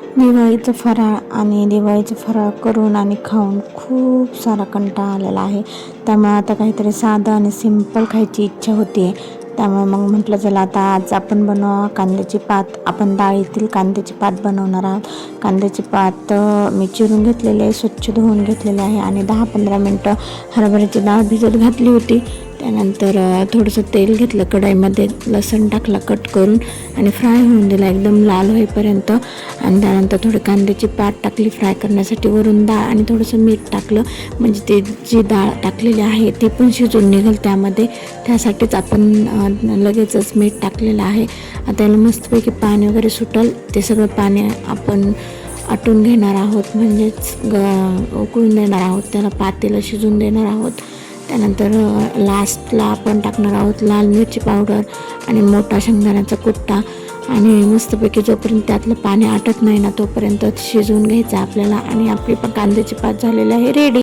दिवाळीचं फराळ आणि दिवाळीचं फराळ करून आणि खाऊन खूप सारा कंटाळा आलेला आहे. त्यामुळे आता काहीतरी साधं आणि सिंपल खायची इच्छा होती. त्यामुळे मग म्हटलं चला आता आज आपण बनवा कांद्याची पात. आपण डाळीतील कांद्याची पात बनवणार आहोत. कांद्याची पात मी चिरून घेतलेली आहे, स्वच्छ धुवून घेतलेले आहे आणि 10-15 मिनटं हरभऱ्याची डाळ भिजत घातली होती. त्यानंतर थोडंसं तेल घेतलं कढईमध्ये, लसूण टाकला कट करून आणि फ्राय होऊन दिला एकदम लाल होईपर्यंत. आणि त्यानंतर थोडी कांद्याची पात टाकली फ्राय करण्यासाठी, वरून डाळ आणि थोडंसं मीठ टाकलं म्हणजे ते जी डाळ टाकलेली आहे ती पण शिजून निघेल त्यामध्ये. त्यासाठीच आपण लगेचच मीठ टाकलेलं आहे. आता त्याला मस्तपैकी पाणी वगैरे सुटल, ते सगळं पाणी आपण आटून घेणार आहोत, म्हणजेच उकळून देणार आहोत, त्याला पातेलं शिजून देणार आहोत. त्यानंतर लास्टला आपण टाकणार आहोत लाल मिरची पावडर आणि मोठा शेंगदाण्याचा कुट्टा आणि मस्तपैकी जोपर्यंत त्यातलं पाणी आटत नाही ना तोपर्यंत शिजवून घ्यायचं आपल्याला. आणि आपली पण कांद्याची पात झालेली आहे रेडी.